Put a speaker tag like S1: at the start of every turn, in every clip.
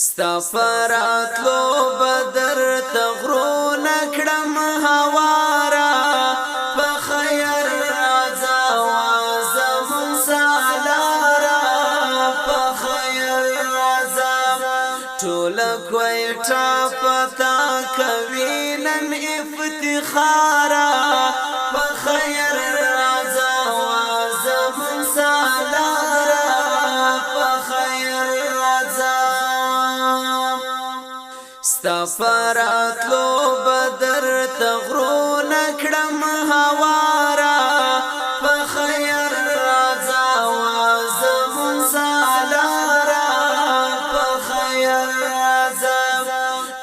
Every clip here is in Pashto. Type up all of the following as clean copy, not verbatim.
S1: استفرات لو بدر تغرو نکړم هوارا فخیر رضا وزمون سالارا فخیر رضا ټول کویټه پتا کوي نن افتخارا فخیر رضا وزمون سالارا فخیر رضا استفرات لو بدر تغرو نکړم هوارا فخیر رضا وزمون سالارا فخیر رضا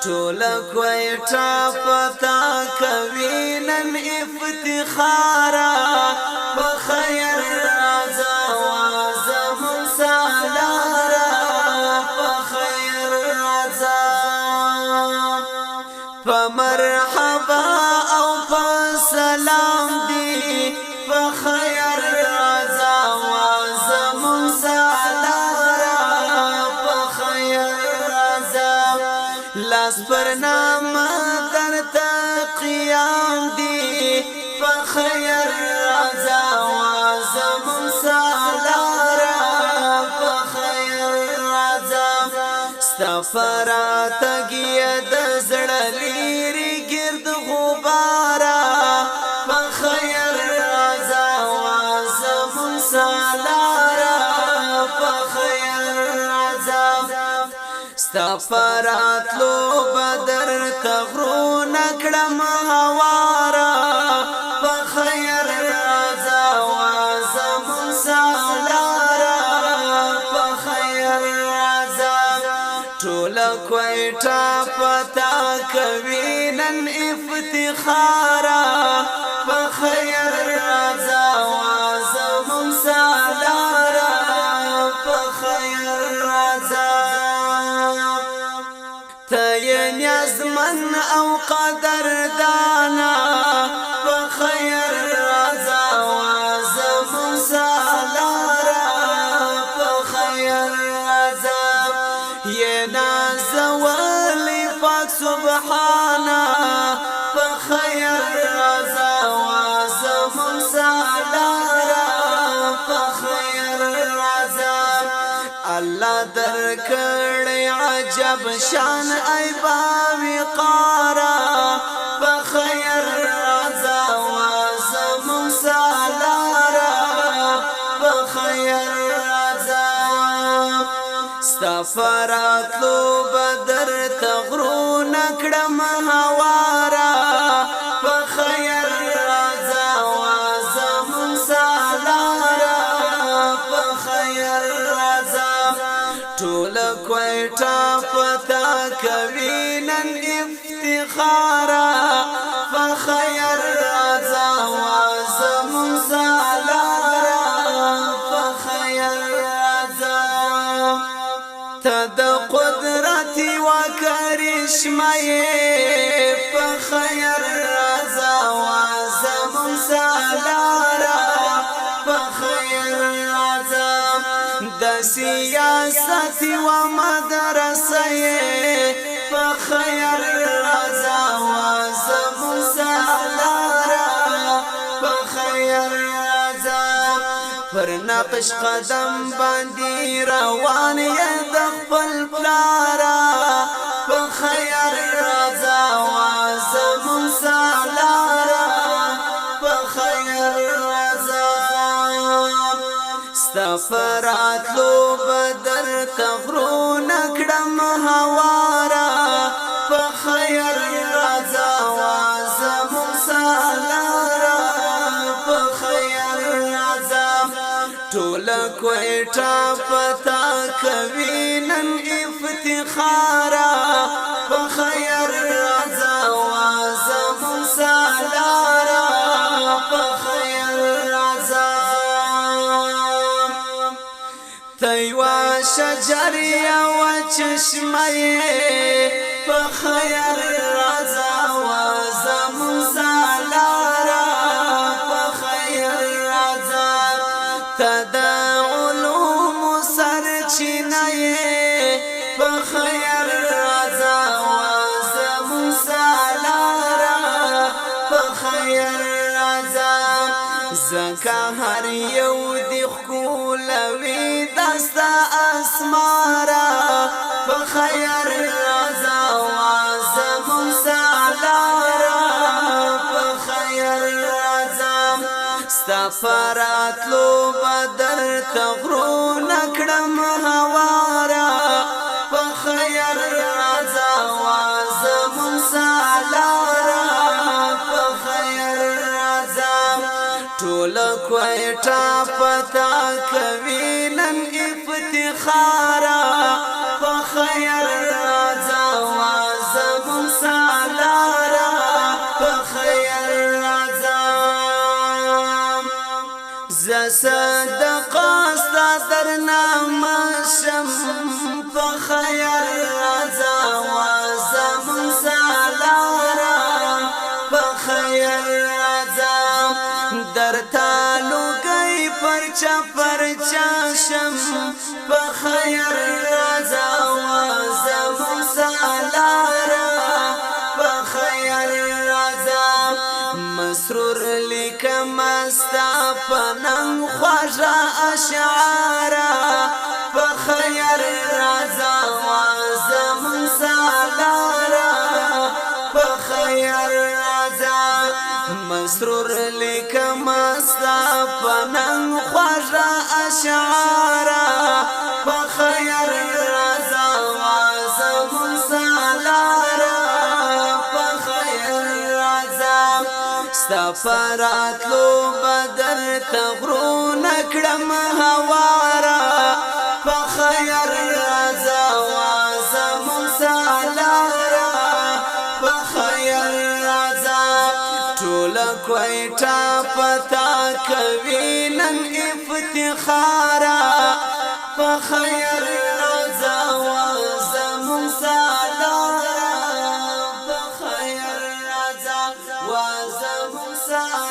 S1: ټول کویټه پتا کوي نن افتخارا فخیر رضا وزمون سالارا فخیر رضا فمرحبا او فسلام دی فخیر رضا وزمون سالارا فخیر رضا لاس پر نام درتا قیام دی فخیر رضا وزمون سالارا فخیر رضا استفرات گید زړلیری گرد غبارا فخیر رضا وزمون سالارا فخیر رضا استفرات لو بدر تغرو نکړم هوارا فخیر رضا وزمون سالارا فخیر رضا ټول کویټه پتا کوي نن افتخارا فخیر رضا وزمون سالارا فخیر رضا تین یزمن او قدر دانا فخیر رضا وزمون سالارا فخیر رضا نازولی پاک سبحانا فخیر رضا وزمون سالارا فخیر رضا اللہ درکڑی عجب شان ایبا وقارا فخیر رضا وزمون سالارا فخیر رضا استفرات لو بدر تغرو نکړم هوارا فخیر رضا وزمون سالارا فخیر رضا ټول کویټه پتا کوي نن افتخارا فخیر رضا وزمون سالارا فخیر رضا تد قدرت و کرشمه فخیر رضا وزمون سالارا فخیر رضا د سیاست و مدرسه فخیر رضا وزمون سالارا فخیر رضا پر نقش قدم باندې روان یم د خپل پلارا فخیر رضا وزمون سالارا فخیر رضا استفرات لو بدر تغرو نکړم هوارا فخیر رضا وزمون سالارا فخیر رضا ټول کویټه پتا کوي نن افتخارا فخیر رضا وزمون سالارا فخیر رضا تیوا شجر و چشمه فخیر رضا وزمون سالارا فخیر رضا تدعو علوم سرچینه په خیال هر یو دی خولوی دستا اسمارا په خیر رضا وازم سالارا په خیر رضا ستا فراتلو بدر تغرو نکړم هوارا په خیر رضا وازم سالارا په خیر رضا ټول کوټه پتا کوي نن افتخارا په خیر رضا وازم سالارا په خیر رضا ز صدقه ستا درنا مشم په خیر رضا وازم سالارا په خیر رضا درتا لوګي پرچا شم په خیر رضا وازم سالارا په خیر رضا مسرور لیکم استا پننګ خواجه اشعارا په خیر رضا وازم سالارا په خیر رضا مسرور لیکم استا پننګ خواجه اشعارا په خیر رضا وازم سالارا په خیر رضا ستا فراتلو بدر تغرو نکړم هوارا په خیر رضا وازم سالارا په خیر رضا ټول کوټه پتا کوي نن افتخارا په خیر رضا وازم سالارا په خیر رضا وازم سالارا